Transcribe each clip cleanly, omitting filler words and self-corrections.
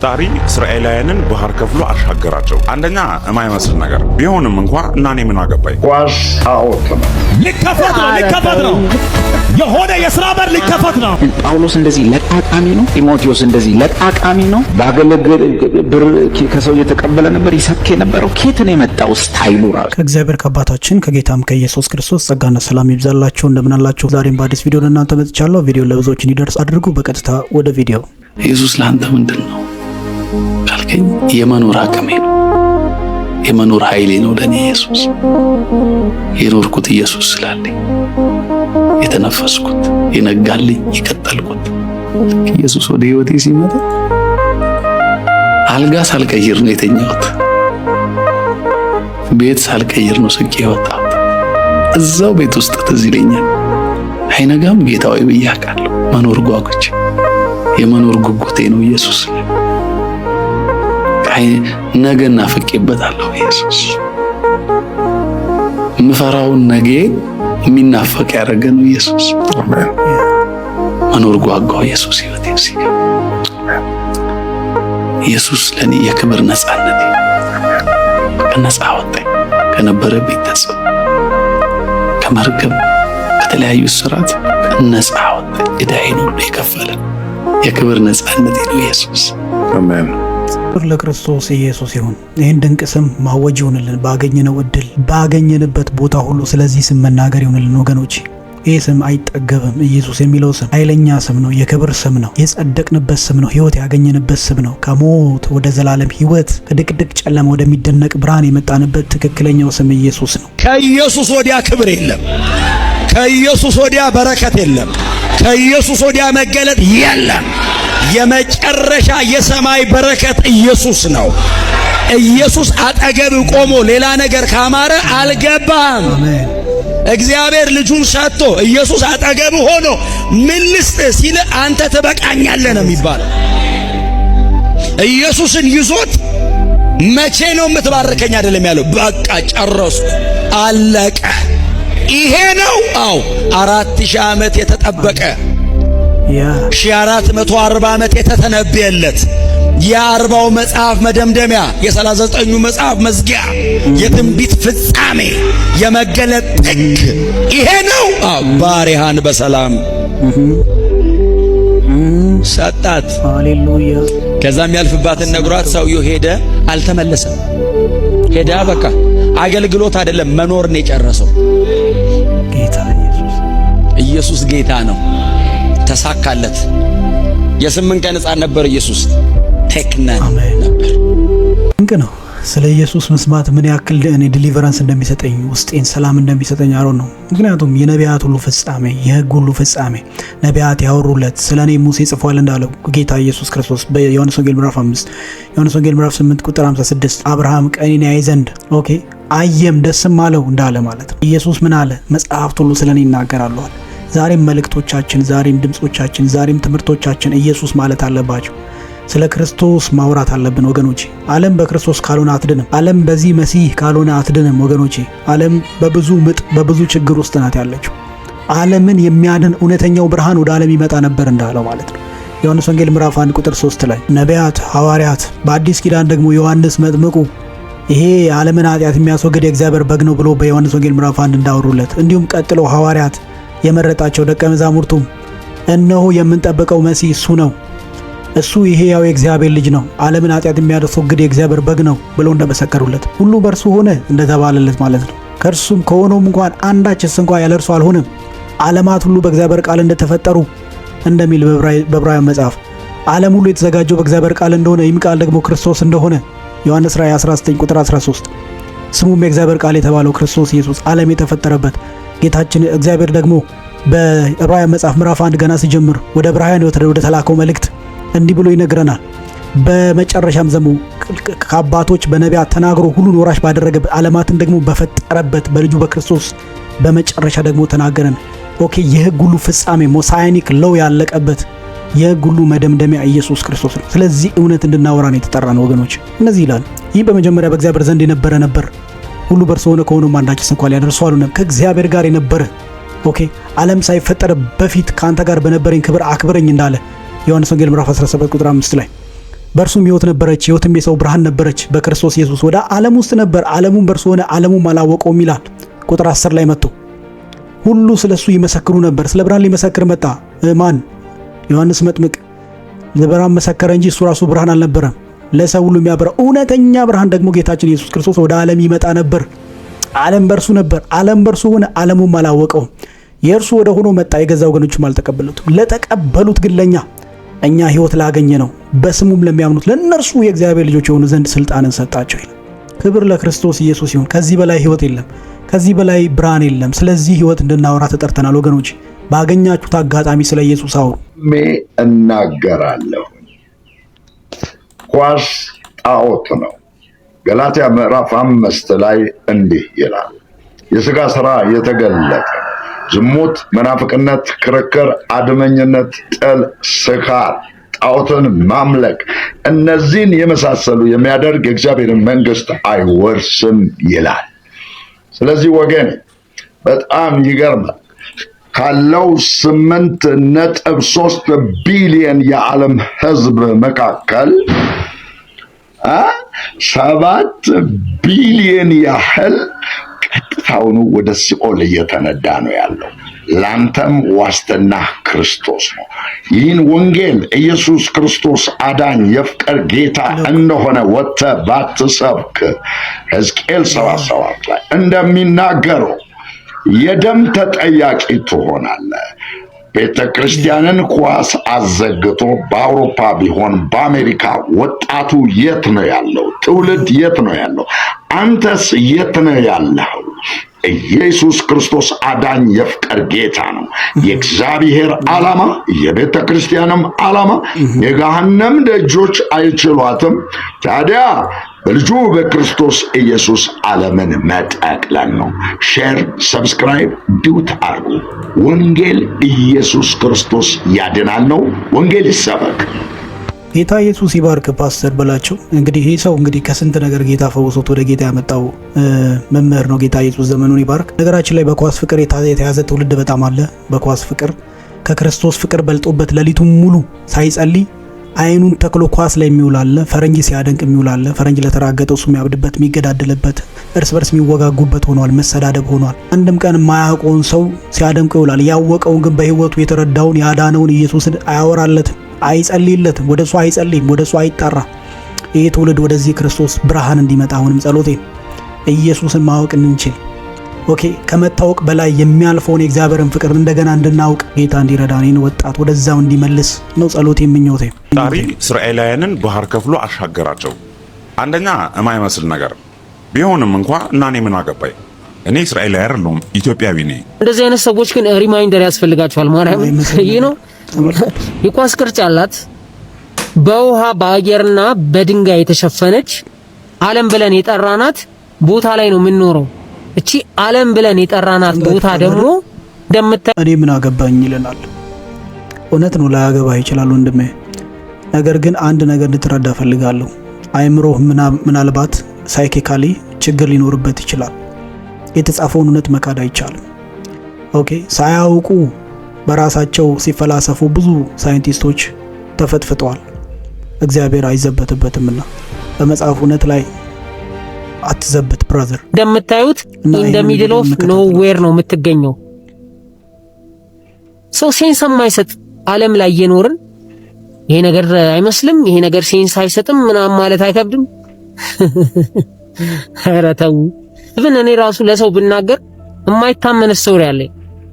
ዛሬ እስራኤላውያንን ባህር ከፍሎ አሻገራቸው። አንደኛ የማይመስል ነገር ቢሆንም እንኳን እና እኔ ምን አገባኝ። ቋስ አውት ነው። ሊከፈት ነው። የሆነ የሥራ በር ሊከፈት ነው። ጳውሎስ እንደዚህ ለቃቃሚ ነው። ጢሞቴዎስ እንደዚህ ለቃቃሚ ነው። ባገለገለ ብር ከሰው እየተቀበለ ነበር ይሰብክ የነበረው። ኬት ነው የመጣው ስታይሉ ራሱ? ከእግዚአብሔር ከአባታችን ከጌታም ከኢየሱስ ክርስቶስ ጸጋና ሰላም ይብዛላችሁ። እንደምናላችሁ። ዛሬም በአዲስ ቪዲዮ ለእናንተ መጥቻለሁ። ቪዲዮ ለብዙዎች እንዲደርስ አድርጉ። በቀጥታ ወደ ቪዲዮ። ኢየሱስ ለአንተ ምንድን ነው ካልከኝ የመኖር አቅሜ ነው፣ የመኖር ኃይሌ ነው። ለኔ ኢየሱስ የኖርኩት ኢየሱስ ስላለኝ የተነፈስኩት የነጋልኝ የቀጠልኩት ኢየሱስ ወደ ህይወቴ ሲመጣ አልጋ ሳልቀይር ነው የተኛሁት፣ ቤት ሳልቀይር ነው ስቄ የወጣሁት። እዛው ቤት ውስጥ ትዝ ይለኛል አይነጋም ጌታ ሆይ ብዬ አውቃለሁ። መኖር ጓጉቼ የመኖር ጉጉቴ ነው ኢየሱስ። ነገ እናፍቄበታለሁ ኢየሱስ። ምፈራውን ነገ የሚናፈቅ ያደረገ ነው ኢየሱስ። መኖር ጓጓው ኢየሱስ ህይወቴ ሲገባ። ኢየሱስ ለኔ የክብር ነፃነቴ፣ ነፃ አወጣኝ ከነበረብኝ ተጽዕኖ፣ ከመርገም ከተለያዩ ስራት ነፃ አወጣኝ። ዕዳዬን ሁሉ የከፈለ የክብር ነፃነቴ ነው ኢየሱስ። አሜን። ክብር ለክርስቶስ ኢየሱስ ይሁን። ይህን ድንቅ ስም ማወጅ ይሁንልን። ባገኘነው እድል ባገኘንበት ቦታ ሁሉ ስለዚህ ስም መናገር ይሁንልን ወገኖች። ይህ ስም አይጠገብም። ኢየሱስ የሚለው ስም ኃይለኛ ስም ነው። የክብር ስም ነው። የጸደቅንበት ስም ነው። ህይወት ያገኘንበት ስም ነው። ከሞት ወደ ዘላለም ህይወት፣ ከድቅድቅ ጨለማ ወደሚደነቅ ብርሃን የመጣንበት ትክክለኛው ስም ኢየሱስ ነው። ከኢየሱስ ወዲያ ክብር የለም። ከኢየሱስ ወዲያ በረከት የለም። ከኢየሱስ ወዲያ መገለጥ የለም። የመጨረሻ የሰማይ በረከት ኢየሱስ ነው። ኢየሱስ አጠገብ ቆሞ ሌላ ነገር ካማረ አልገባም። እግዚአብሔር ልጁን ሰጥቶ ኢየሱስ አጠገብ ሆኖ ምን ልስጥ ሲል አንተ ትበቃኛለህ ነው የሚባለው። ኢየሱስን ይዞት መቼ ነው የምትባርከኝ አይደለም ያለው። በቃ ጨረስኩ፣ አለቀ። ይሄ ነው 4000 ዓመት የተጠበቀ 1440 ዓመት የተተነበየለት የ40ው መጽሐፍ መደምደሚያ፣ የ39ኙ መጽሐፍ መዝጊያ፣ የትንቢት ፍጻሜ፣ የመገለጥ ጥግ ይሄ ነው። ባሪያህን በሰላም ሰጣት። ሃሌሉያ። ከዛም ያልፍባትን ነግሯት ሰውየው ሄደ፣ አልተመለሰም። ሄዳ በቃ አገልግሎት አይደለም መኖር ነው የጨረሰው። ጌታ ኢየሱስ ጌታ ነው። ተሳካለት። የ8 ቀን ሕፃን ነበር ኢየሱስ። ቴክነን ነበር። ድንቅ ነው። ስለ ኢየሱስ መስማት ምን ያክል እኔ ዲሊቨረንስ እንደሚሰጠኝ፣ ውስጤን ሰላም እንደሚሰጠኝ አሮን ነው። ምክንያቱም የነቢያት ሁሉ ፍጻሜ፣ የሕግ ሁሉ ፍጻሜ ነቢያት ያወሩለት ስለኔ ሙሴ ጽፏል እንዳለው ጌታ ኢየሱስ ክርስቶስ በዮሐንስ ወንጌል ምዕራፍ 5 ዮሐንስ ወንጌል ምዕራፍ 8 ቁጥር 56 አብርሃም ቀኔን ያይ ዘንድ አየም ደስም አለው እንዳለ ማለት ነው። ኢየሱስ ምን አለ? መጽሐፍት ሁሉ ስለኔ ይናገራሉ። ዛሬም መልእክቶቻችን፣ ዛሬም ድምጾቻችን፣ ዛሬም ትምህርቶቻችን ኢየሱስ ማለት አለባቸው። ስለ ክርስቶስ ማውራት አለብን ወገኖቼ። ዓለም በክርስቶስ ካልሆነ አትድንም። ዓለም በዚህ መሲህ ካልሆነ አትድንም ወገኖቼ። ዓለም በብዙ ምጥ በብዙ ችግር ውስጥ ናት ያለችው። ዓለምን የሚያድን እውነተኛው ብርሃን ወደ ዓለም ይመጣ ነበር እንዳለው ማለት ነው። ዮሐንስ ወንጌል ምዕራፍ 1 ቁጥር 3 ላይ ነቢያት፣ ሐዋርያት፣ በአዲስ ኪዳን ደግሞ ዮሐንስ መጥምቁ ይሄ የዓለምን ኃጢአት የሚያስወግድ የእግዚአብሔር በግ ነው ብሎ በዮሐንስ ወንጌል ምዕራፍ 1 እንዳወሩለት፣ እንዲሁም ቀጥሎ ሐዋርያት የመረጣቸው ደቀ መዛሙርቱም እነሆ የምንጠብቀው መሲህ እሱ ነው፣ እሱ ይሄ ያው የእግዚአብሔር ልጅ ነው፣ ዓለምን ኃጢአት የሚያስወግድ የእግዚአብሔር በግ ነው ብለው እንደመሰከሩለት፣ ሁሉ በእርሱ ሆነ እንደተባለለት ማለት ነው። ከእርሱም ከሆነውም እንኳን አንዳችስ እንኳን ያለ እርሱ አልሆነም። ዓለማት ሁሉ በእግዚአብሔር ቃል እንደተፈጠሩ እንደሚል በዕብራውያን መጽሐፍ ዓለም ሁሉ የተዘጋጀው በእግዚአብሔር ቃል እንደሆነ፣ ይህም ቃል ደግሞ ክርስቶስ እንደሆነ ዮሐንስ ራእይ 19 ቁጥር 13 ስሙም የእግዚአብሔር ቃል የተባለው ክርስቶስ ኢየሱስ ዓለም የተፈጠረበት ጌታችን እግዚአብሔር ደግሞ በዕብራውያን መጽሐፍ ምዕራፍ 1 ገና ሲጀምር ወደ ዕብራውያን ወደ ተላከው መልእክት እንዲህ ብሎ ይነግረናል። በመጨረሻም ዘመኑ ከአባቶች በነቢያት ተናግሮ ሁሉን ወራሽ ባደረገበት ዓለማትን ደግሞ በፈጠረበት በልጁ በክርስቶስ በመጨረሻ ደግሞ ተናገረን። የሕግ ሁሉ ፍጻሜ ሞሳያኒክ ለው ያለቀበት የሕግ ሁሉ መደምደሚያ ኢየሱስ ክርስቶስ ነው። ስለዚህ እውነት እንድናወራ ነው የተጠራነው ወገኖች። እነዚህ ይላል፣ ይህ በመጀመሪያ በእግዚአብሔር ዘንድ የነበረ ነበር፣ ሁሉ በእርሱ ሆነ፣ ከሆነም አንዳችስ እንኳን ሊያደርሰው አልሆነም። ከእግዚአብሔር ጋር የነበረ ዓለም ሳይፈጠር በፊት ካንተ ጋር በነበረኝ ክብር አክብረኝ እንዳለ ዮሐንስ ወንጌል ምዕራፍ 17 ቁጥር 5 ላይ በእርሱም ሕይወት ነበረች፣ ሕይወትም የሰው ብርሃን ነበረች። በክርስቶስ ኢየሱስ ወደ ዓለም ውስጥ ነበር፣ ዓለሙም በእርሱ ሆነ፣ ዓለሙም አላወቀውም ይላል። ቁጥር 10 ላይ መጥቶ ሁሉ ስለሱ ይመሰክሩ ነበር። ስለ ብርሃን ሊመሰክር መጣ። ማን? ዮሐንስ መጥምቅ። ለብርሃን መሰከረ እንጂ እሱ ራሱ ብርሃን አልነበረም። ለሰው ሁሉ የሚያበራ እውነተኛ ብርሃን ደግሞ ጌታችን ኢየሱስ ክርስቶስ ወደ ዓለም ይመጣ ነበር። ዓለም በእርሱ ነበር፣ ዓለም በእርሱ ሆነ፣ ዓለሙም አላወቀውም። የእርሱ ወደ ሆኖ መጣ፣ የገዛ ወገኖቹም አልተቀበሉትም። ለተቀበሉት ግን ለኛ እኛ ሕይወት ላገኘ ነው በስሙም ለሚያምኑት ለእነርሱ የእግዚአብሔር ልጆች የሆኑ ዘንድ ስልጣንን ሰጣቸው ይላል። ክብር ለክርስቶስ ኢየሱስ ይሁን። ከዚህ በላይ ሕይወት የለም፣ ከዚህ በላይ ብርሃን የለም። ስለዚህ ሕይወት እንድናወራ ተጠርተናል ወገኖች። ባገኛችሁት አጋጣሚ ስለ ኢየሱስ አውሩ። እናገራለሁ። ኳስ ጣዖት ነው። ገላትያ ምዕራፍ 5 ላይ እንዲህ ይላል፣ የሥጋ ሥራ የተገለጠ ዝሙት፣ መናፍቅነት፣ ክርክር፣ አድመኝነት፣ ጥል፣ ስካር፣ ጣዖትን ማምለክ፣ እነዚህን የመሳሰሉ የሚያደርግ የእግዚአብሔርን መንግሥት አይወርስም ይላል። ስለዚህ ወገን በጣም ይገርማል። ካለው 8.3 ቢሊዮን የዓለም ሕዝብ መካከል 7 ቢሊዮን ያህል ቀጥታውኑ ወደ ሲኦል እየተነዳ ነው ያለው። ላንተም ዋስትና ክርስቶስ ነው። ይህን ወንጌል ኢየሱስ ክርስቶስ አዳኝ የፍቅር ጌታ እንደሆነ ወጥተህ ባትሰብክ ሕዝቅኤል 77 ላይ እንደሚናገረው የደም ተጠያቂ ትሆናለህ። ቤተ ክርስቲያንን ኳስ አዘግቶ በአውሮፓ ቢሆን በአሜሪካ ወጣቱ የት ነው ያለው? ትውልድ የት ነው ያለው? አንተስ የት ነው ያለው? ኢየሱስ ክርስቶስ አዳኝ የፍቅር ጌታ ነው። የእግዚአብሔር ዓላማ፣ የቤተ ክርስቲያንም ዓላማ የገሃነም ደጆች አይችሏትም። ታዲያ በልጁ በክርስቶስ ኢየሱስ ዓለምን መጠቅለል ነው። ሼር፣ ሰብስክራይብ ዲዩት አርጉ። ወንጌል ኢየሱስ ክርስቶስ ያድናል ነው። ወንጌል ይሰበክ። ጌታ ኢየሱስ ይባርክ። ፓስተር በላቸው እንግዲህ ይህ ሰው እንግዲህ ከስንት ነገር ጌታ ፈውሶት ወደ ጌታ ያመጣው መምህር ነው። ጌታ ኢየሱስ ዘመኑን ይባርክ። ነገራችን ላይ በኳስ ፍቅር የተያዘ ትውልድ በጣም አለ። በኳስ ፍቅር ከክርስቶስ ፍቅር በልጦበት ሌሊቱን ሙሉ ሳይጸልይ አይኑን ተክሎ ኳስ ላይ የሚውላለ፣ ፈረንጅ ሲያደንቅ የሚውላለ፣ ፈረንጅ ለተራገጠው እሱ የሚያብድበት የሚገዳደልበት፣ እርስ በርስ የሚወጋጉበት ሆኗል። መሰዳደብ ሆኗል። አንድም ቀን የማያውቀውን ሰው ሲያደንቁ ይውላል። ያወቀውን ግን በሕይወቱ የተረዳውን ያዳነውን ኢየሱስን አያወራለትም፣ አይጸልይለትም፣ ወደ እሱ አይጸልይም፣ ወደ እሱ አይጣራ። ይህ ትውልድ ወደዚህ ክርስቶስ ብርሃን እንዲመጣ አሁንም ጸሎቴ ኢየሱስን ማወቅ እንችል። ኦኬ፣ ከመታወቅ በላይ የሚያልፈውን የእግዚአብሔርን ፍቅር እንደገና እንድናውቅ ጌታ እንዲረዳን ይህን ወጣት ወደዛው እንዲመልስ ነው ጸሎቴ ምኞቴ። ጣሪ እስራኤላውያንን ባህር ከፍሎ አሻገራቸው። አንደኛ የማይመስል ነገር ቢሆንም እንኳ እና እኔ ምን አገባኝ? እኔ እስራኤላዊ አይደለሁም፣ ኢትዮጵያዊ ነኝ። እንደዚህ አይነት ሰዎች ግን ሪማይንደር ያስፈልጋቸዋል። ማርያም ይህ ነው የኳስ ቅርጽ ያላት በውሃ በአየርና በድንጋይ የተሸፈነች ዓለም ብለን የጠራናት ቦታ ላይ ነው የምንኖረው። እቺ ዓለም ብለን የጠራናት ቦታ ደግሞ እኔ ምን አገባኝ ይለናል። እውነት ነው፣ ላያገባ ይችላል ወንድሜ። ነገር ግን አንድ ነገር እንድትረዳ ፈልጋለሁ። አይምሮህ ምናልባት ሳይኪካሊ ችግር ሊኖርበት ይችላል። የተጻፈውን እውነት መካድ አይቻልም። ኦኬ፣ ሳያውቁ በራሳቸው ሲፈላሰፉ ብዙ ሳይንቲስቶች ተፈትፍተዋል። እግዚአብሔር አይዘበትበትምና በመጽሐፍ እውነት ላይ አትዘበት ብራዘር። እንደምታዩት ኢን ዘ ሚድል ኦፍ ኖዌር ነው የምትገኘው። ሰው ሴንስ የማይሰጥ ዓለም ላይ እየኖርን ይሄ ነገር አይመስልም፣ ይሄ ነገር ሴንስ አይሰጥም ምናምን ማለት አይከብድም? ኧረ ተው። እኔ ራሱ ለሰው ብናገር የማይታመን ስቶሪ አለኝ።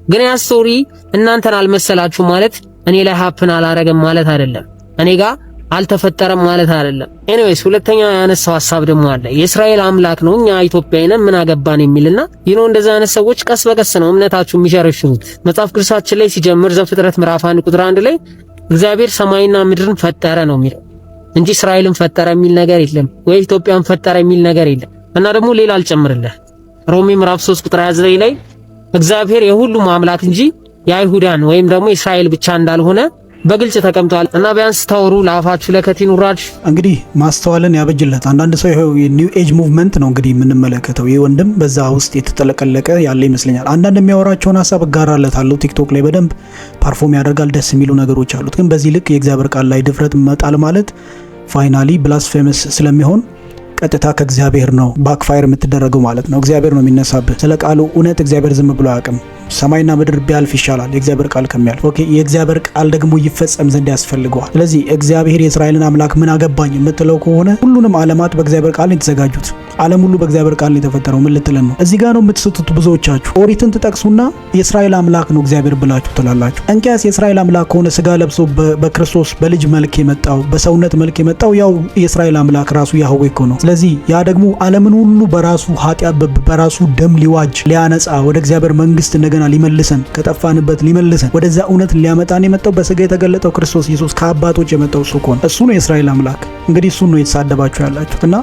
ግን ያ ስቶሪ እናንተን አልመሰላችሁ ማለት እኔ ላይ ሃፕን አላረገም ማለት አይደለም፣ እኔ ጋር አልተፈጠረም ማለት አይደለም። ኤኒዌይስ ሁለተኛ ያነሳው ሐሳብ ደግሞ አለ። የእስራኤል አምላክ ነው እኛ ኢትዮጵያውያን ምን አገባን የሚልና እንደዛ አይነት ሰዎች ቀስ በቀስ ነው እምነታችሁ የሚሸረሽሩት። መጽሐፍ ቅዱሳችን ላይ ሲጀምር ዘፍጥረት ምዕራፍ 1 ቁጥር 1 ላይ እግዚአብሔር ሰማይና ምድርን ፈጠረ ነው የሚለው እንጂ እስራኤልን ፈጠረ የሚል ነገር የለም፣ ወይ ኢትዮጵያን ፈጠረ የሚል ነገር የለም። እና ደግሞ ሌላ አልጨምርልህ ሮሜ ምዕራፍ 3 ቁጥር 29 ላይ እግዚአብሔር የሁሉም አምላክ እንጂ የአይሁዳን ወይም ደግሞ የእስራኤል ብቻ እንዳልሆነ በግልጽ ተቀምጧል። እና ቢያንስ ታወሩ ለአፋችሁ ለከት ይኑራችሁ። እንግዲህ ማስተዋልን ያበጅለት። አንዳንድ ሰው ይሄው የኒው ኤጅ ሙቭመንት ነው እንግዲህ የምንመለከተው። ይሄ ወንድም በዛ ውስጥ የተጠለቀለቀ ያለ ይመስለኛል። አንዳንድ የሚያወራቸውን ሐሳብ እጋራለታለሁ። ቲክቶክ ላይ በደንብ ፐርፎርም ያደርጋል፣ ደስ የሚሉ ነገሮች አሉት። ግን በዚህ ልክ የእግዚአብሔር ቃል ላይ ድፍረት መጣል ማለት ፋይናሊ ብላስፌመስ ስለሚሆን ቀጥታ ከእግዚአብሔር ነው ባክፋየር የምትደረገው ማለት ነው። እግዚአብሔር ነው የሚነሳብህ። ስለ ቃሉ እውነት እግዚአብሔር ዝም ብሎ አያውቅም። ሰማይና ምድር ቢያልፍ ይሻላል የእግዚአብሔር ቃል ከሚያልፍ። ኦኬ የእግዚአብሔር ቃል ደግሞ ይፈጸም ዘንድ ያስፈልገዋል። ስለዚህ እግዚአብሔር የእስራኤልን አምላክ ምን አገባኝ የምትለው ከሆነ ሁሉንም ዓለማት በእግዚአብሔር ቃል ነው የተዘጋጁት። ዓለም ሁሉ በእግዚአብሔር ቃል ነው የተፈጠረው። ምን ልትለን ነው? እዚህ ጋር ነው የምትስቱት ብዙዎቻችሁ። ኦሪትን ትጠቅሱና የእስራኤል አምላክ ነው እግዚአብሔር ብላችሁ ትላላችሁ። እንኪያስ የእስራኤል አምላክ ከሆነ ስጋ ለብሶ በክርስቶስ በልጅ መልክ የመጣው በሰውነት መልክ የመጣው ያው የእስራኤል አምላክ ራሱ ያህዌ እኮ ነው። ስለዚህ ያ ደግሞ ዓለምን ሁሉ በራሱ ኃጢአት በራሱ ደም ሊዋጅ ሊያነጻ ወደ እግዚአብሔር መንግስት እንደገና ሊመልሰን ከጠፋንበት ሊመልሰን ወደዛ እውነት ሊያመጣን የመጣው በስጋ የተገለጠው ክርስቶስ ኢየሱስ ከአባቶች የመጣው እሱ እኮ ነው። እሱ ነው የእስራኤል አምላክ። እንግዲህ እሱን ነው የተሳደባችሁ ያላችሁትና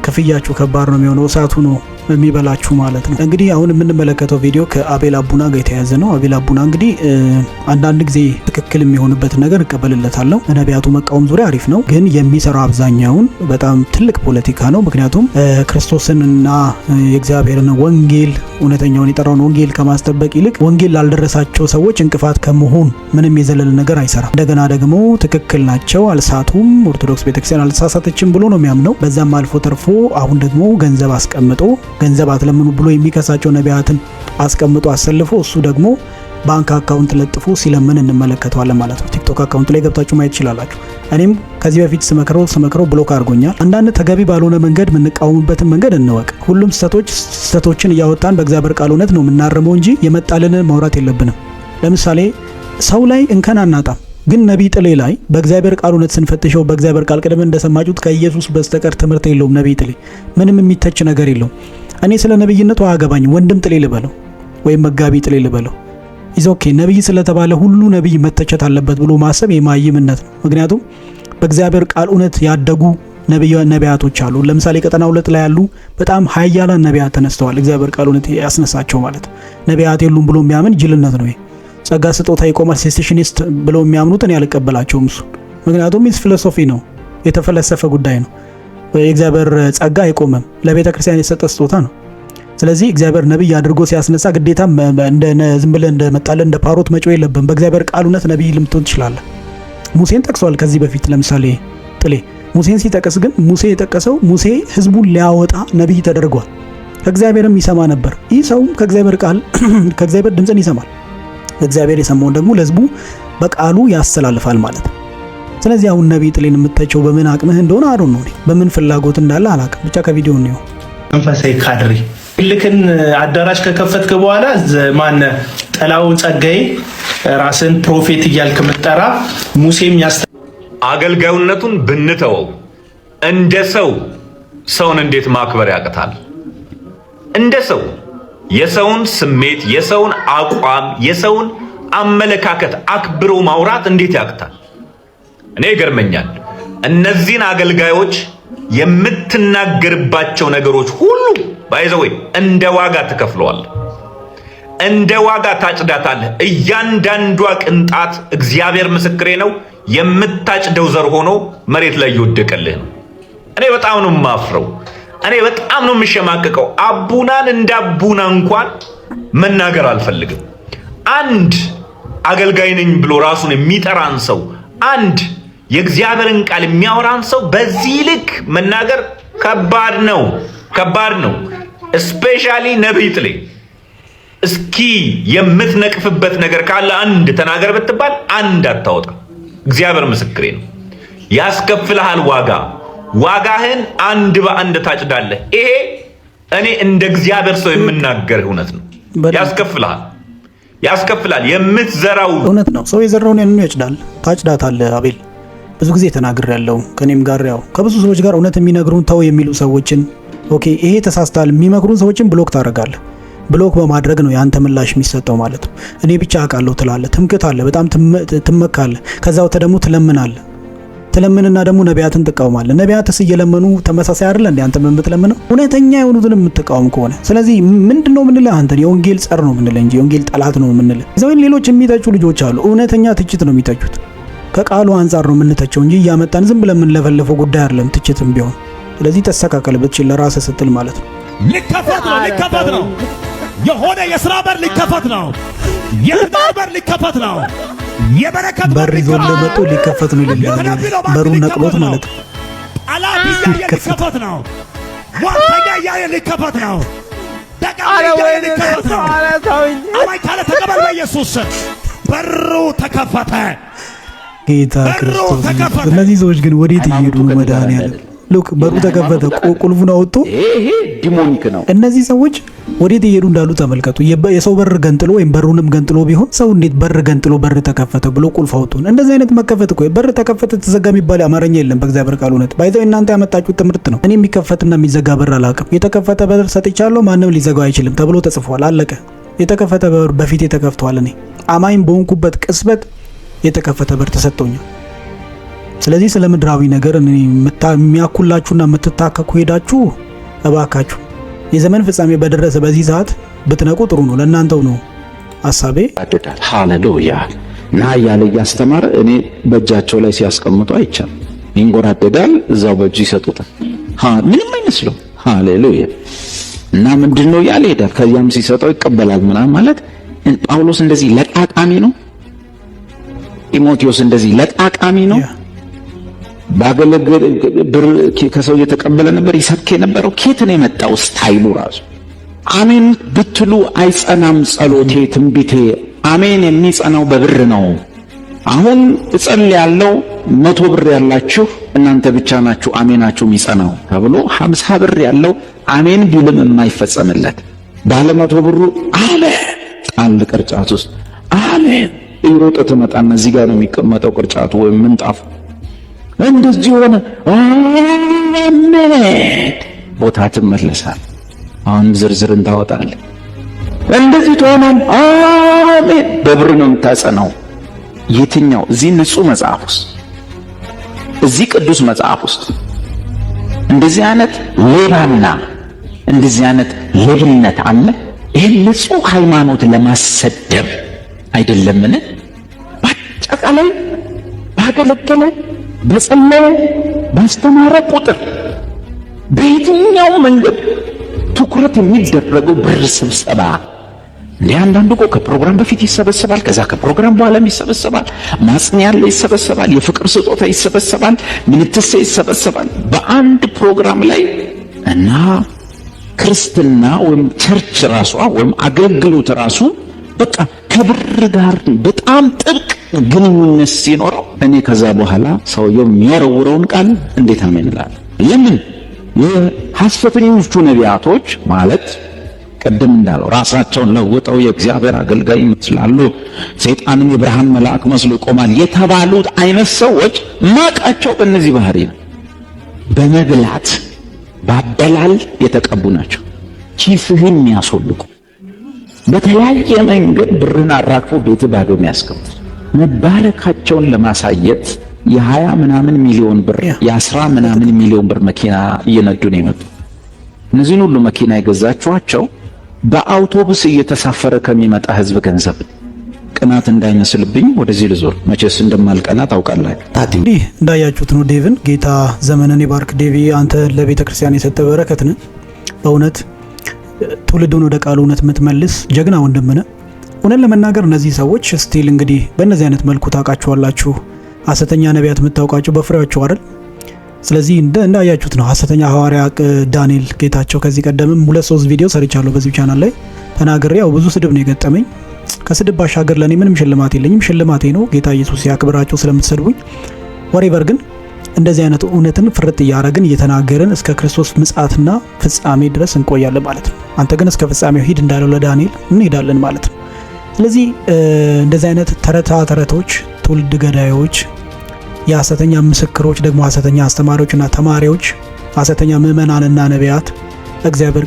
ክፍያችሁ ከባድ ነው የሚሆነው። እሳቱ ነው የሚበላችሁ ማለት ነው። እንግዲህ አሁን የምንመለከተው ቪዲዮ ከአቤል አቡና ጋር የተያያዘ ነው። አቤል አቡና እንግዲህ አንዳንድ ጊዜ ትክክል የሚሆንበት ነገር እቀበልለታለሁ። ነቢያቱ መቃወም ዙሪያ አሪፍ ነው፣ ግን የሚሰራው አብዛኛውን በጣም ትልቅ ፖለቲካ ነው። ምክንያቱም ክርስቶስንና የእግዚአብሔርን ወንጌል እውነተኛውን የጠራውን ወንጌል ከማስጠበቅ ይልቅ ወንጌል ላልደረሳቸው ሰዎች እንቅፋት ከመሆን ምንም የዘለለ ነገር አይሰራም። እንደገና ደግሞ ትክክል ናቸው፣ አልሳቱም፣ ኦርቶዶክስ ቤተክርስቲያን አልተሳሳተችም ብሎ ነው የሚያምነው። በዛም አልፎ ተርፎ አሁን ደግሞ ገንዘብ አስቀምጦ ገንዘብ አትለምኑ ብሎ የሚከሳቸው ነቢያትን አስቀምጦ አሰልፎ እሱ ደግሞ ባንክ አካውንት ለጥፎ ሲለምን እንመለከተዋለን ማለት ነው። ቲክቶክ አካውንት ላይ ገብታችሁ ማየት ትችላላችሁ። እኔም ከዚህ በፊት ስመክረው ብሎክ አድርጎኛል። አንዳንድ ተገቢ ባልሆነ መንገድ የምንቃወምበትን መንገድ እንወቅ። ሁሉም ስህተቶችን እያወጣን በእግዚአብሔር ቃል እውነት ነው የምናርመው እንጂ የመጣልንን ማውራት የለብንም። ለምሳሌ ሰው ላይ እንከን አናጣም፣ ግን ነቢይ ጥሌ ላይ በእግዚአብሔር ቃል እውነት ስንፈትሸው በእግዚአብሔር ቃል ቅድም እንደሰማችሁት ከኢየሱስ በስተቀር ትምህርት የለውም። ነቢይ ጥሌ ምንም የሚተች ነገር የለውም። እኔ ስለ ነቢይነቱ አያገባኝም። ወንድም ጥሌ ልበለው ወይም መጋቢ ጥሌ ልበለው ኢዝ ኦኬ። ነቢይ ስለተባለ ሁሉ ነቢይ መተቸት አለበት ብሎ ማሰብ የማይምነት ነው። ምክንያቱም በእግዚአብሔር ቃል እውነት ያደጉ ነቢያቶች አሉ። ለምሳሌ ቀጠና 2 ላይ ያሉ በጣም ኃያላን ነቢያት ተነስተዋል። እግዚአብሔር ቃል እውነት ያስነሳቸው ማለት ነቢያት የሉም ብሎ የሚያምን ጅልነት ነው። ጸጋ ስጦታ ይቆማል ሴሴሽኒስት ብለው የሚያምኑትን ያልቀበላቸውም እሱ። ምክንያቱም ኢዝ ፊሎሶፊ ነው፣ የተፈለሰፈ ጉዳይ ነው። የእግዚአብሔር ጸጋ አይቆምም፣ ለቤተ ክርስቲያን የተሰጠ ስጦታ ነው። ስለዚህ እግዚአብሔር ነቢይ አድርጎ ሲያስነሳ ግዴታ ዝም ብለህ እንደመጣለህ እንደ ፓሮት መጮህ የለብም። በእግዚአብሔር ቃል እውነት ነቢይ ልምትሆን ትችላለህ። ሙሴን ጠቅሷል ከዚህ በፊት ለምሳሌ ጥሌ ሙሴን ሲጠቅስ ግን ሙሴ የጠቀሰው ሙሴ ህዝቡን ሊያወጣ ነቢይ ተደርጓል። ከእግዚአብሔርም ይሰማ ነበር። ይህ ሰው ከእግዚአብሔር ቃል ከእግዚአብሔር ድምፅን ይሰማል። እግዚአብሔር የሰማውን ደግሞ ለህዝቡ በቃሉ ያስተላልፋል ማለት ነው። ስለዚህ አሁን ነቢይ ጥሌን የምትተቸው በምን አቅምህ እንደሆነ አሩን ነው፣ በምን ፍላጎት እንዳለ አላውቅም። ብቻ ከቪዲዮ ነው መንፈሳዊ ካድሬ ልክን አዳራሽ ከከፈትክ በኋላ ማነ ጠላውን ጸጋዬ ራስን ፕሮፌት እያልክ ምትጠራ ሙሴም አገልጋዩነቱን ብንተወው እንደ ሰው ሰውን እንዴት ማክበር ያቅታል? እንደ ሰው የሰውን ስሜት፣ የሰውን አቋም፣ የሰውን አመለካከት አክብሮ ማውራት እንዴት ያቅታል? እኔ ይገርመኛል። እነዚህን አገልጋዮች የምትናገርባቸው ነገሮች ሁሉ ባይዘወይ እንደ ዋጋ ትከፍለዋል፣ እንደ ዋጋ ታጭዳታለህ። እያንዳንዷ ቅንጣት እግዚአብሔር ምስክሬ ነው የምታጭደው ዘር ሆኖ መሬት ላይ ይወደቀልህ ነው። እኔ በጣም ነው የማፍረው፣ እኔ በጣም ነው የምሸማቀቀው። አቡናን እንደ አቡና እንኳን መናገር አልፈልግም። አንድ አገልጋይ ነኝ ብሎ ራሱን የሚጠራን ሰው፣ አንድ የእግዚአብሔርን ቃል የሚያወራን ሰው በዚህ ልክ መናገር ከባድ ነው፣ ከባድ ነው። ስፔሻሊ ነቢይ ጥሌ እስኪ የምትነቅፍበት ነገር ካለ አንድ ተናገር ብትባል አንድ አታወጣ። እግዚአብሔር ምስክሬ ነው። ያስከፍልሃል ዋጋ። ዋጋህን አንድ በአንድ ታጭዳለህ። ይሄ እኔ እንደ እግዚአብሔር ሰው የምናገር እውነት ነው። ያስከፍላል። የምትዘራው እውነት ነው። ሰው የዘራውን ያንኑ ያጭዳል። ታጭዳታለህ። አቤል ብዙ ጊዜ ተናግሬያለሁ። ከኔም ጋር ያው ከብዙ ሰዎች ጋር እውነት የሚነግሩን ተው የሚሉ ሰዎችን ኦኬ ይሄ ተሳስታል የሚመክሩን ሰዎችን ብሎክ ታደርጋለህ። ብሎክ በማድረግ ነው ያንተ ምላሽ የሚሰጠው ማለት ነው። እኔ ብቻ አውቃለሁ ትላለህ፣ ትምክት አለ፣ በጣም ትመካለህ። ከዛው ደግሞ ትለምናለህ። ትለምንና ደግሞ ነቢያትን ትቃወማለህ። ነቢያትስ እየለመኑ ተመሳሳይ አይደለ እንዴ አንተ የምትለምነው? እውነተኛ የሆኑትን የምትቃወም ከሆነ ስለዚህ ምንድነው የምንልህ? አንተ የወንጌል ጸር ነው የምንልህ እንጂ የወንጌል ጠላት ነው የምንልህ። ዘወይ ሌሎች የሚተቹ ልጆች አሉ። እውነተኛ ትችት ነው የሚተቹት። ከቃሉ አንፃር ነው የምንተቸው እንጂ እያመጣን ዝም ብለን የምንለፈለፈው ጉዳይ አይደለም ትችትም ቢሆን። ስለዚህ ተስተካከል ብትችል ለራስህ ስትል ማለት ነው። ሊከፈት ነው የሆነ የሥራ በር ሊከፈት ነው። የትዳር በር ሊከፈት ነው። የበረከት በር ይዞ ለመጡ ሊከፈት ነው ይላል። በሩን ነቅሎት ማለት ነው። ጠላት እያየ ሊከፈት ነው። ሟርተኛ እያየ ሊከፈት ነው። ደጋሚ እያየ ሊከፈት ነው። አማኝ ካለ ተቀበል በኢየሱስ ስም። በሩ ተከፈተ። ጌታ ክርስቶስ። እነዚህ ሰዎች ግን ወዴት እየሄዱ ነው? መድኃኒዓለም ሉክ በሩ ተከፈተ፣ ቁልፉን አወጡ። ይሄ ዲሞኒክ ነው። እነዚህ ሰዎች ወዴት እየሄዱ እንዳሉ ተመልከቱ። የሰው በር ገንጥሎ ወይም በሩንም ገንጥሎ ቢሆን ሰው እንዴት በር ገንጥሎ በር ተከፈተ ብሎ ቁልፍ አወጡ? እንደዚህ አይነት መከፈት እኮ በር ተከፈተ ተዘጋ የሚባል አማርኛ የለም በእግዚአብሔር ቃል። እውነት ባይዘው እናንተ ያመጣችሁት ትምህርት ነው። እኔ የሚከፈትና የሚዘጋ በር አላውቅም። የተከፈተ በር ሰጥቻለሁ፣ ማንም ሊዘጋው አይችልም ተብሎ ተጽፏል። አለቀ። የተከፈተ በር በፊቴ ተከፍቷል። እኔ አማኝ በሆንኩበት ቅጽበት የተከፈተ በር ተሰጥቶኛል። ስለዚህ ስለ ምድራዊ ነገር የሚያኩላችሁና የምትታከኩ ሄዳችሁ እባካችሁ የዘመን ፍጻሜ በደረሰ በዚህ ሰዓት ብትነቁ ጥሩ ነው። ለእናንተው ነው ሐሳቤ። ሃሌሉያ። ና እያለ እያስተማረ እኔ በእጃቸው ላይ ሲያስቀምጡ አይቻል። ይንጎራደዳል፣ እዛው በእጁ ይሰጡታል። ምንም አይመስለው። ሃሌሉያ። እና ምንድነው ያለ ሄዳል። ከዚያም ሲሰጠው ይቀበላል ምናምን ማለት ጳውሎስ እንደዚህ ለቃቃሚ ነው። ጢሞቴዎስ እንደዚህ ለቃቃሚ ነው። ባገለገለ ብር ከሰው እየተቀበለ ነበር ይሰብክ የነበረው። ኬት ነው የመጣው ስታይሉ ራሱ። አሜን ብትሉ አይጸናም ጸሎቴ ትንቢቴ። አሜን የሚጸናው በብር ነው። አሁን እጸልያለሁ 100 ብር ያላችሁ እናንተ ብቻ ናችሁ አሜናችሁ የሚጸናው ተብሎ 50 ብር ያለው አሜን ቢልም የማይፈጸምለት ባለ 100 ብሩ አሜን አንድ ቅርጫት ውስጥ አሜን ይሮጥ ተመጣና እዚህ ጋር ነው የሚቀመጠው ቅርጫቱ ወይም ምንጣፍ። እንደዚህ ሆነ አሜን ቦታ ትመለሳል። አሁን ዝርዝር እንታወጣለን። እንደዚህ ተሆነም አሜን በብር ነው የምታጸናው። የትኛው እዚህ ንጹህ መጽሐፍ ውስጥ እዚህ ቅዱስ መጽሐፍ ውስጥ እንደዚህ አይነት ሌባና እንደዚህ አይነት ሌብነት አለ? ይሄ ንጹህ ሃይማኖት ለማሰደብ አይደለምን? በአጠቃላይ ባገለገለ በጸለየ ባስተማረ ቁጥር በየትኛው መንገድ ትኩረት የሚደረገው ብር ስብሰባ እንደ አንዳንዱ እኮ ከፕሮግራም በፊት ይሰበሰባል፣ ከዛ ከፕሮግራም በኋላም ይሰበሰባል፣ ማጽኛ ያለ ይሰበሰባል፣ የፍቅር ስጦታ ይሰበሰባል፣ ምንትሴ ይሰበሰባል በአንድ ፕሮግራም ላይ እና ክርስትና ወይም ቸርች ራሷ ወይም አገልግሎት ራሱ በቃ ከብር ጋር በጣም ጥብቅ ግንኙነት ሲኖረው እኔ ከዛ በኋላ ሰውየው የሚወረውረውን ቃል እንዴት አሜን እላለሁ? ለምን የሐሰተኞቹ ነቢያቶች ማለት ቀደም እንዳለው ራሳቸውን ለውጠው የእግዚአብሔር አገልጋይ ይመስላሉ፣ ሰይጣንም የብርሃን መልአክ መስሎ ይቆማል የተባሉት አይነት ሰዎች ማቃቸው በእነዚህ ባህሪ ነው። በመብላት ባበላል የተቀቡ ናቸው። ኪስህን የሚያስወልቁ በተለያየ መንገድ ብርን አራግፎ ቤት ባዶ የሚያስቀምጥ መባረካቸውን ለማሳየት የ20 ምናምን ሚሊዮን ብር የ10 ምናምን ሚሊዮን ብር መኪና እየነዱ ነው የመጡ። እነዚህን ሁሉ መኪና የገዛችኋቸው በአውቶቡስ እየተሳፈረ ከሚመጣ ህዝብ ገንዘብ። ቅናት እንዳይመስልብኝ ወደዚህ ልዞር፣ መቼስ እንደማልቀና ታውቃላችሁ። እንዲህ እንዳያችሁት ነው ዴቭን። ጌታ ዘመንን ይባርክ። ዴቪ አንተ ለቤተ ክርስቲያን የሰጠ በረከት ነህ። በእውነት ትውልዱን ወደ ቃሉ እውነት የምትመልስ ጀግና ወንድም ነህ። እውነት ለመናገር እነዚህ ሰዎች ስቲል እንግዲህ በእነዚህ አይነት መልኩ ታውቃቸዋላችሁ። ሐሰተኛ ነቢያት የምታውቃቸው በፍሬያቸው አይደል? ስለዚህ እንዳያችሁት ነው ሐሰተኛ ሐዋርያ ዳንኤል ጌታቸው። ከዚህ ቀደምም 2-3 ቪዲዮ ሰርቻለሁ በዚህ ቻናል ላይ ተናግሬ፣ ያው ብዙ ስድብ ነው የገጠመኝ። ከስድብ ባሻገር ለኔ ምንም ሽልማት የለኝም። ሽልማቴ ነው ጌታ ኢየሱስ ያክብራቸው ስለምትሰድቡኝ። ወሬቨር ግን እንደዚህ አይነት እውነትን ፍርጥ እያረግን እየተናገርን እስከ ክርስቶስ ምጽአትና ፍጻሜ ድረስ እንቆያለን ማለት ነው። አንተ ግን እስከ ፍጻሜው ሂድ እንዳለው ለዳንኤል እንሄዳለን ማለት ነው። ስለዚህ እንደዚህ አይነት ተረቶች፣ ትውልድ ገዳዮች፣ የሐሰተኛ ምስክሮች ደግሞ ሐሰተኛ አስተማሪዎችና ተማሪዎች፣ ሐሰተኛ ምዕመናንና ነቢያት በእግዚአብሔር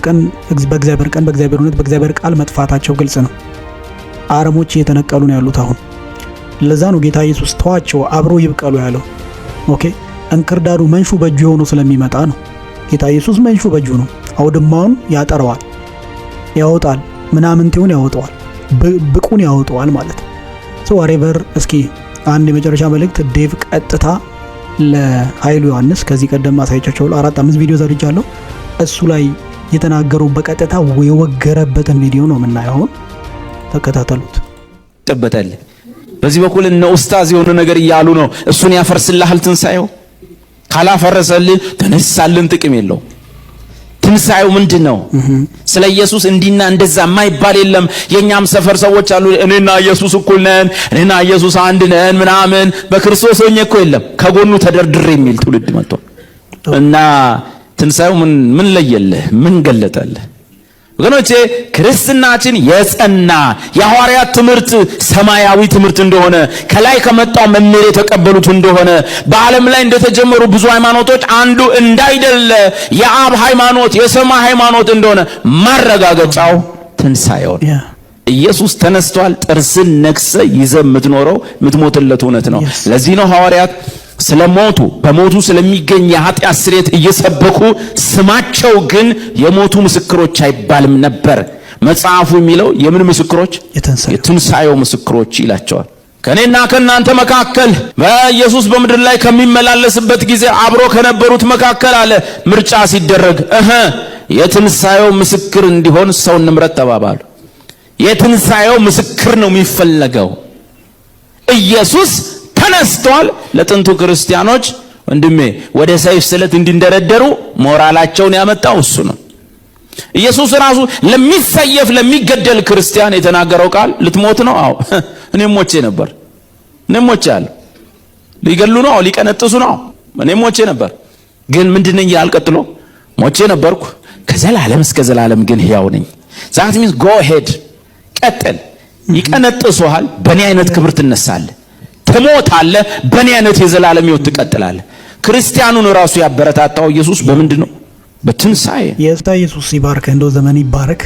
እውነት በእግዚአብሔር ቃል መጥፋታቸው ግልጽ ነው። አረሞች እየተነቀሉ ነው ያሉት አሁን። ለዛ ነው ጌታ ኢየሱስ ተዋቸው አብሮ ይብቀሉ ያለው። ኦኬ እንክርዳዱ መንሹ በእጁ ሆኖ ስለሚመጣ ነው። ጌታ ኢየሱስ መንሹ በእጁ ነው። አውድማውን ያጠረዋል፣ ያወጣል፣ ምናምንቴውን ያወጣዋል፣ ብቁን ያወጣዋል ማለት ነው። ዋሬቨር እስኪ አንድ የመጨረሻ መልእክት ዴቭ ቀጥታ ለኃይሉ ዮሐንስ ከዚህ ቀደም አሳይቻቸው 4-5 ቪዲዮ ዘርጃለሁ። እሱ ላይ የተናገሩ በቀጥታ የወገረበትን ቪዲዮ ነው የምናየው። ተከታተሉት። ተበተል በዚህ በኩል እነ ኡስታዝ የሆነ ነገር እያሉ ነው። እሱን ያፈርስልሃል ትንሳኤው። ካላፈረሰልን ተነሳልን ጥቅም የለው። ትንሳኤው ምንድነው? ስለ ኢየሱስ እንዲና እንደዛ የማይባል የለም። የኛም ሰፈር ሰዎች አሉ እኔና ኢየሱስ እኩል ነን፣ እኔና ኢየሱስ አንድ ነን ምናምን በክርስቶስ ሆኜ እኮ የለም። ከጎኑ ተደርድሬ የሚል ትውልድ መጥቷል። እና ትንሳኤው ምን ለየልህ? ምን ገለጠልህ? ወገኖቼ ክርስትናችን የጸና የሐዋርያት ትምህርት ሰማያዊ ትምህርት እንደሆነ ከላይ ከመጣው መምህር የተቀበሉት እንደሆነ በዓለም ላይ እንደተጀመሩ ብዙ ሃይማኖቶች አንዱ እንዳይደለ የአብ ሃይማኖት የሰማይ ሃይማኖት እንደሆነ ማረጋገጫው ትንሳኤው ነው። ኢየሱስ ተነስቷል። ጥርስን ነክሰ ይዘህ የምትኖረው የምትሞትለት እውነት ነው። ለዚህ ነው ሐዋርያት ስለሞቱ በሞቱ ስለሚገኝ የኃጢአት ስርየት እየሰበኩ ስማቸው ግን የሞቱ ምስክሮች አይባልም ነበር። መጽሐፉ የሚለው የምን ምስክሮች? የትንሳኤው ምስክሮች ይላቸዋል። ከኔና ከናንተ መካከል በኢየሱስ በምድር ላይ ከሚመላለስበት ጊዜ አብሮ ከነበሩት መካከል አለ ምርጫ ሲደረግ የትንሳኤው ምስክር እንዲሆን ሰው እንምረጥ ተባባሉ። የትንሳኤው ምስክር ነው የሚፈለገው። ኢየሱስ ተነስቷል። ለጥንቱ ክርስቲያኖች ወንድሜ ወደ ሰይፍ ስለት እንዲንደረደሩ ሞራላቸውን ያመጣው እሱ ነው። ኢየሱስ ራሱ ለሚሰየፍ ለሚገደል ክርስቲያን የተናገረው ቃል ልትሞት ነው? አዎ እኔም ሞቼ ነበር። እኔም ሞቼ አለ። ሊገሉ ነው፣ ሊቀነጥሱ ነው። እኔም ሞቼ ነበር። ግን ምንድነኝ ያልቀጥሎ ሞቼ ነበርኩ፣ ከዘላለም እስከ ዘላለም ግን ሕያው ነኝ። ዛት ሚንስ ጎ ሄድ ቀጥል። ይቀነጥሱሃል፣ በእኔ አይነት ክብር ትነሳለህ። ትሞታለህ፣ በእኔ አይነት የዘላለም ሕይወት ትቀጥላለህ። ክርስቲያኑን ራሱ ያበረታታው ኢየሱስ በምንድን ነው? በትንሳኤ። የጌታ ኢየሱስ ይባርክ፣ እንደው ዘመን ይባረክ።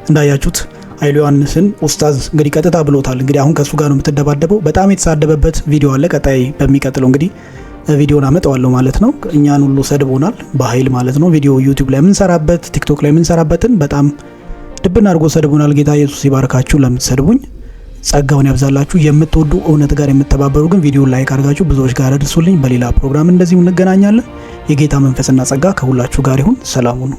እንዳያችሁት ኃይሉ ዮሐንስን ኡስታዝ እንግዲህ ቀጥታ ብሎታል። እንግዲህ አሁን ከሱ ጋር ነው የምትደባደበው። በጣም የተሳደበበት ቪዲዮ አለ። ቀጣይ በሚቀጥለው እንግዲህ ቪዲዮን አመጣዋለሁ ማለት ነው። እኛን ሁሉ ሰድቦናል በኃይል ማለት ነው። ቪዲዮ ዩቲዩብ ላይ የምንሰራበት ቲክቶክ ላይ የምንሰራበትን በጣም ድብና አድርጎ ሰድቦናል። ጌታ ኢየሱስ ይባርካችሁ። ለምትሰድቡኝ ጸጋውን ያብዛላችሁ። የምትወዱ እውነት ጋር የምትተባበሩ ግን ቪዲዮ ላይክ አድርጋችሁ ብዙዎች ጋር አድርሱልኝ። በሌላ ፕሮግራም እንደዚሁ እንገናኛለን። የጌታ መንፈስና ጸጋ ከሁላችሁ ጋር ይሁን። ሰላም ሁኑ።